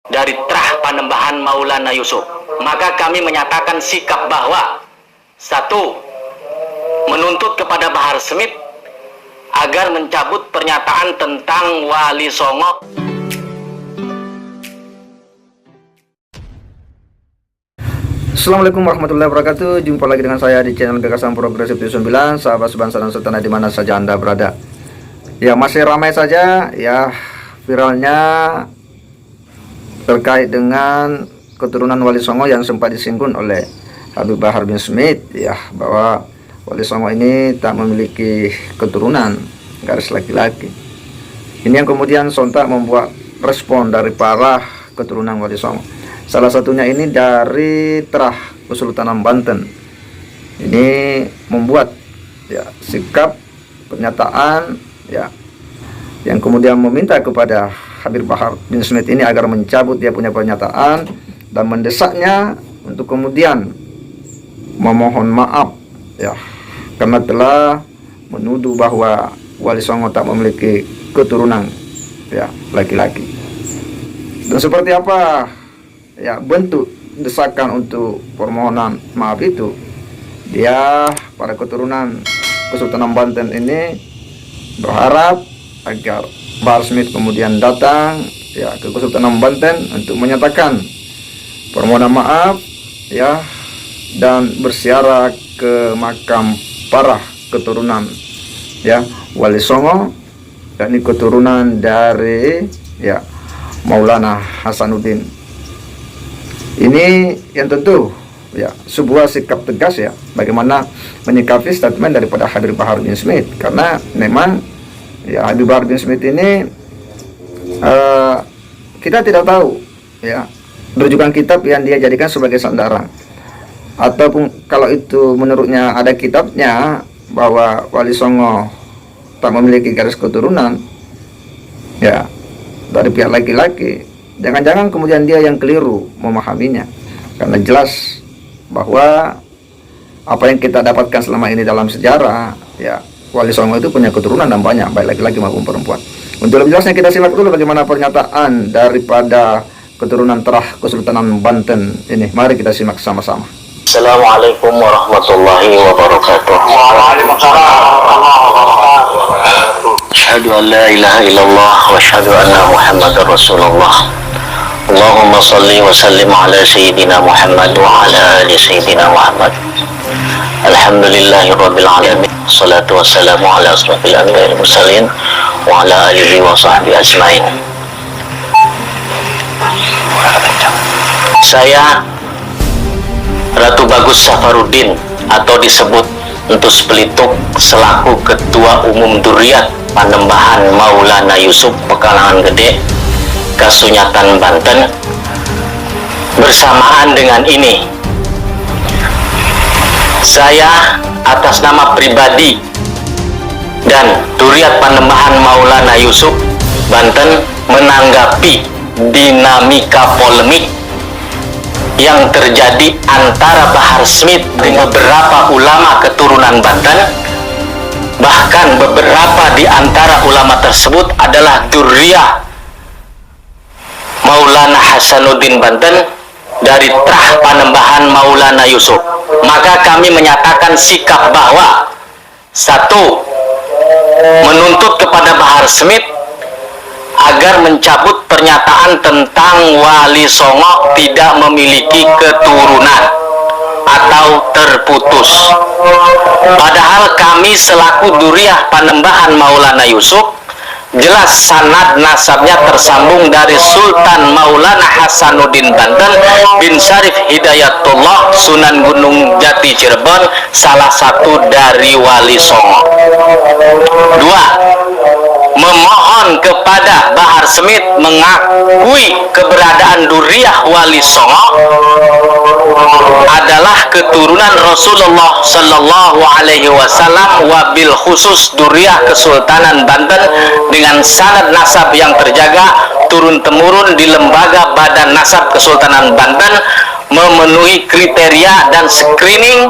dari Trah Panembahan Maulana Yusuf, maka kami menyatakan sikap bahwa satu, menuntut kepada Bahar Smith agar mencabut pernyataan tentang Wali Songo. Assalamualaikum warahmatullahi wabarakatuh. Jumpa lagi dengan saya di channel Gagasan Progresif 9, sahabat sebangsa dan setanah di mana saja Anda berada. Ya, masih ramai saja ya viralnya terkait dengan keturunan Wali Songo yang sempat disinggung oleh Habib Bahar bin Smith, ya, bahwa Wali Songo ini tak memiliki keturunan garis laki-laki. Ini yang kemudian sontak membuat respon dari para keturunan Wali Songo. Salah satunya ini dari Trah Kesultanan Banten. Ini membuat ya sikap pernyataan ya yang kemudian meminta kepada Habib Bahar bin Smith ini agar mencabut dia punya pernyataan dan mendesaknya untuk kemudian memohon maaf ya karena telah menuduh bahwa Wali Songo tak memiliki keturunan ya laki-laki. Dan seperti apa ya bentuk desakan untuk permohonan maaf itu, dia pada keturunan Kesultanan Banten ini berharap agar Bahar Smith kemudian datang ya ke Kesultanan Banten untuk menyatakan permohonan maaf ya dan bersiara ke makam para keturunan ya Wali Songo, yakni keturunan dari ya Maulana Hasanuddin. Ini yang tentu ya sebuah sikap tegas ya bagaimana menyikapi statement daripada Habib Bahar bin Smith, karena memang ya Habib Bahar bin Smith ini kita tidak tahu ya rujukan kitab yang dia jadikan sebagai sandaran, ataupun kalau itu menurutnya ada kitabnya bahwa Wali Songo tak memiliki garis keturunan ya dari pihak laki-laki. Jangan-jangan kemudian dia yang keliru memahaminya, karena jelas bahwa apa yang kita dapatkan selama ini dalam sejarah ya Wali Songo itu punya keturunan dan banyak, baik laki-laki maupun perempuan. Untuk lebih jelasnya kita simak dulu bagaimana pernyataan daripada keturunan Trah Kesultanan Banten ini. Mari kita simak sama-sama. Assalamualaikum warahmatullahi wabarakatuh. Waalaikumsalam warahmatullahi wabarakatuh. Asyhadu an la ilaha illallah wa asyhadu anna Muhammadar Rasulullah. Allahumma salli wa sallim ala sayyidina Muhammad wa ala ali sayyidina Muhammad. Alhamdulillahi rabbil alamin. Salatu wassalamu ala asrafil anbiya'i wal mursalin wa ala alihi wa sahbihi ajmain. Saya Ratu Bagus Safaruddin atau disebut Entus Pelituk selaku Ketua Umum Duriyat Panembahan Maulana Yusuf Pekalangan Gede Kasunyatan Banten, bersamaan dengan ini saya atas nama pribadi dan Duriyat Panembahan Maulana Yusuf Banten menanggapi dinamika polemik yang terjadi antara Bahar Smith dengan beberapa ulama keturunan Banten. Bahkan beberapa di antara ulama tersebut adalah Duriyah Maulana Hasanuddin Banten dari Trah Panembahan Maulana Yusuf. Maka kami menyatakan sikap bahwa satu, menuntut kepada Bahar Smith agar mencabut pernyataan tentang Wali Songo tidak memiliki keturunan atau terputus. Padahal kami selaku Duriyah Panembahan Maulana Yusuf jelas sanad nasabnya tersambung dari Sultan Maulana Hasanuddin Banten bin Syarif Hidayatullah Sunan Gunung Jati Cirebon, salah satu dari Wali Songo. Dua, memohon kepada Bahar Smith mengakui keberadaan Duriyah Wali Songo adalah keturunan Rasulullah Sallallahu Alaihi Wasallam, wabil khusus Duriyah Kesultanan Banten dengan sanad nasab yang terjaga turun temurun di lembaga Badan Nasab Kesultanan Banten, memenuhi kriteria dan screening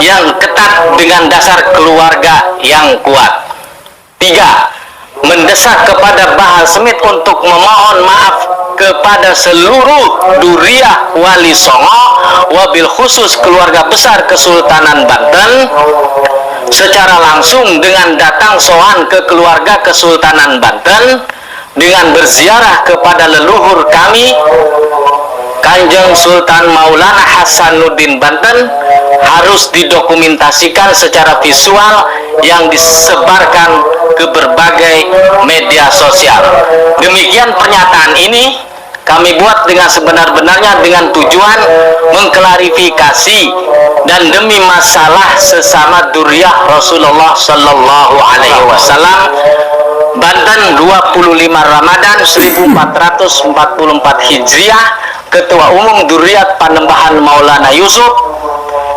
yang ketat dengan dasar keluarga yang kuat. 3. mendesak kepada Bahar Smith untuk memohon maaf kepada seluruh Duriah Wali Songo, wabil khusus keluarga besar Kesultanan Banten, secara langsung dengan datang sowan ke keluarga Kesultanan Banten, dengan berziarah kepada leluhur kami Kanjeng Sultan Maulana Hasanuddin Banten, harus didokumentasikan secara visual yang disebarkan ke berbagai media sosial. Demikian pernyataan ini kami buat dengan sebenar-benarnya dengan tujuan mengklarifikasi dan demi masalah sesama Duriah Rasulullah Sallallahu Alaihi Wasallam. Banten 25 Ramadan 1444 Hijriah. Ketua Umum Duriat Panembahan Maulana Yusuf,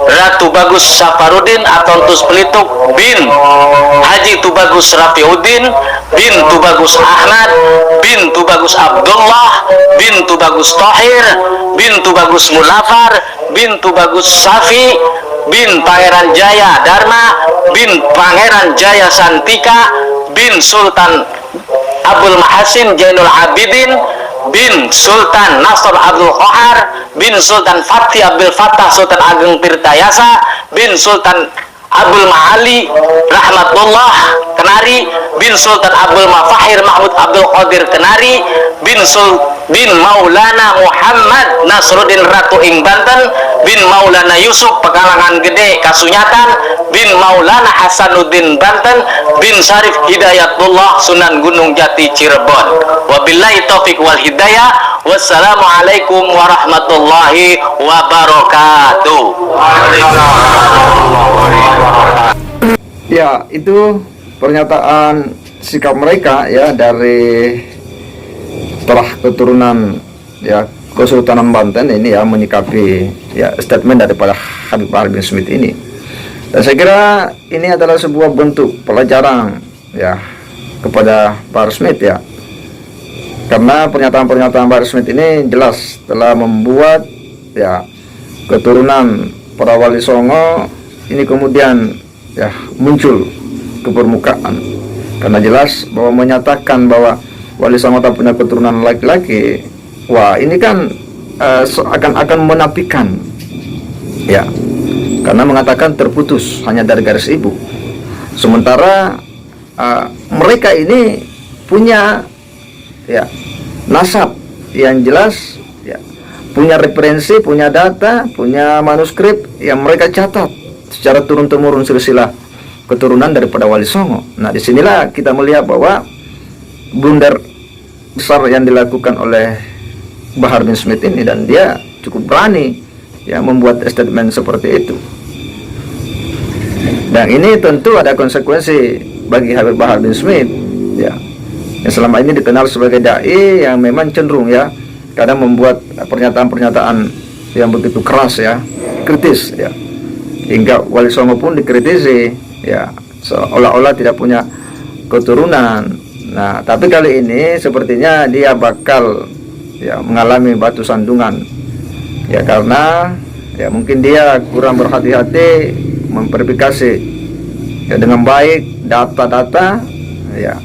Ratu Bagus Safarudin Atontus Pelituk bin Haji Tubagus Rafiuddin bin Tubagus Ahmad bin Tubagus Abdullah bin Tubagus Tohir bin Tubagus Mulafar bin Tubagus Safi bin Pangeran Jaya Dharma bin Pangeran Jaya Santika bin Sultan Abdul Mahasin Jainul Abidin bin Sultan Nasr Abdul Qahar bin Sultan Fatih Abdul Fattah Sultan Ageng Tirtayasa bin Sultan Abdul Maali Rahmatullah Kenari bin Sultan Abdul Mafahir Mahmud Abdul Qadir Kenari bin Maulana Muhammad Nasruddin Ratu Ing Banten bin Maulana Yusuf Pekalangan Gede Kasunyatan bin Maulana Hasanuddin Banten bin Syarif Hidayatullah Sunan Gunung Jati Cirebon. Wabillahi taufik wal hidayah. Wassalamualaikum warahmatullahi wabarakatuh. Ya, itu pernyataan sikap mereka ya dari setelah keturunan ya Kesultanan Banten ini ya menyikapi ya statement daripada Habib Bahar bin Smith ini. Dan saya kira ini adalah sebuah bentuk pelajaran ya kepada Bahar Smith ya. Karena pernyataan-pernyataan Bahar Smith ini jelas telah membuat ya keturunan para wali songo ini kemudian ya muncul ke permukaan. Karena jelas bahwa menyatakan bahwa wali songo tak punya keturunan laki-laki, wah ini kan akan menafikan ya, karena mengatakan terputus hanya dari garis ibu. Sementara mereka ini punya ya nasab yang jelas ya, punya referensi, punya data, punya manuskrip yang mereka catat secara turun-temurun silsilah keturunan daripada wali songo. Nah, disinilah kita melihat bahwa blunder besar yang dilakukan oleh Bahar bin Smith ini, dan dia cukup berani ya membuat statement seperti itu. Dan ini tentu ada konsekuensi bagi Habib Bahar bin Smith ya, yang selama ini dikenal sebagai dai yang memang cenderung ya kadang membuat pernyataan-pernyataan yang begitu keras ya, kritis ya, hingga wali songo pun dikritisi ya, seolah-olah tidak punya keturunan. Nah, tapi kali ini sepertinya dia bakal ya mengalami batu sandungan ya, karena ya mungkin dia kurang berhati-hati memverifikasi ya dengan baik data-data ya.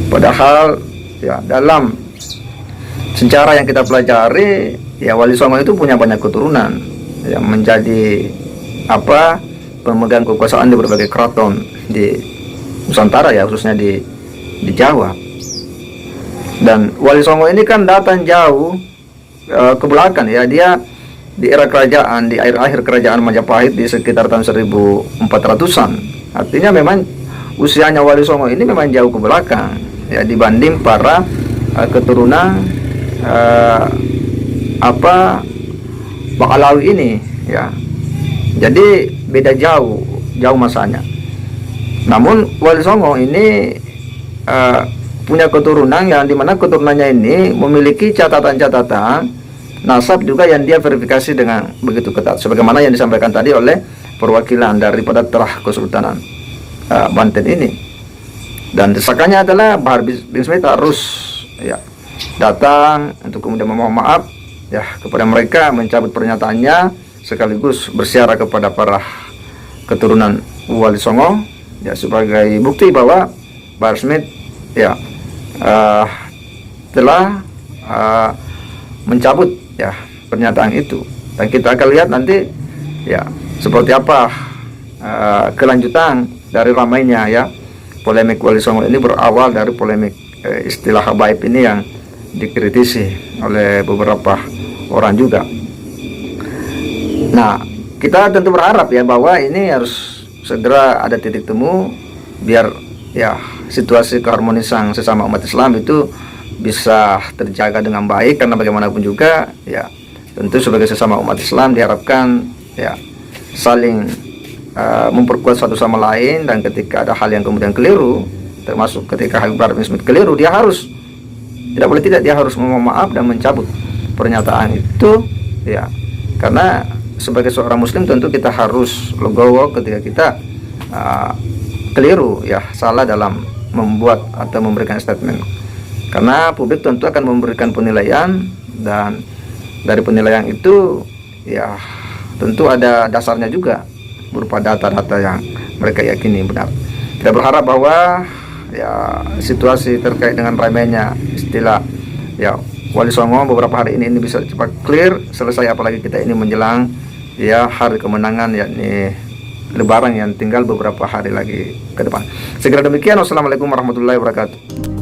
Padahal ya dalam sejarah yang kita pelajari ya wali songo itu punya banyak keturunan yang menjadi pemegang kekuasaan di berbagai keraton di Nusantara ya, khususnya di Jawa. Dan wali songo ini kan datang jauh ke belakang ya, dia di era kerajaan, di akhir kerajaan Majapahit di sekitar tahun 1400-an. Artinya memang usianya wali songo ini memang jauh ke belakang ya dibanding para keturunan Bakalawi ini ya. Jadi beda jauh masanya. Namun wali songo ini punya keturunan yang dimana keturunannya ini memiliki catatan-catatan nasab juga yang dia verifikasi dengan begitu ketat, sebagaimana yang disampaikan tadi oleh perwakilan daripada Terah Kesultanan Banten ini. Dan desakannya adalah Bahar bin Smith harus ya datang untuk kemudian memohon maaf ya kepada mereka, mencabut pernyataannya, sekaligus bersiara kepada para keturunan wali songo ya sebagai bukti bahwa Bahar Smith ya telah mencabut ya pernyataan itu, dan kita akan lihat nanti ya seperti apa kelanjutan dari ramainya ya polemik Wali Songo ini. Berawal dari polemik istilah habaib ini yang dikritisi oleh beberapa orang juga. Nah, kita tentu berharap ya bahwa ini harus segera ada titik temu biar ya situasi keharmonisan sesama umat Islam itu bisa terjaga dengan baik, karena bagaimanapun juga ya tentu sebagai sesama umat Islam diharapkan ya saling memperkuat satu sama lain, dan ketika ada hal yang kemudian keliru, termasuk ketika Habib Bahar bin Smith keliru, dia harus tidak boleh tidak, dia harus memohon maaf dan mencabut pernyataan itu ya, karena sebagai seorang muslim tentu kita harus legowo ketika kita keliru ya, salah dalam membuat atau memberikan statement, karena publik tentu akan memberikan penilaian, dan dari penilaian itu ya tentu ada dasarnya juga berupa data-data yang mereka yakini benar. Kita berharap bahwa ya situasi terkait dengan ramainya istilah ya Wali Songo beberapa hari ini bisa cepat clear, selesai, apalagi kita ini menjelang ya hari kemenangan yakni Lebaran yang tinggal beberapa hari lagi ke depan. Segera demikian, wassalamualaikum warahmatullahi wabarakatuh.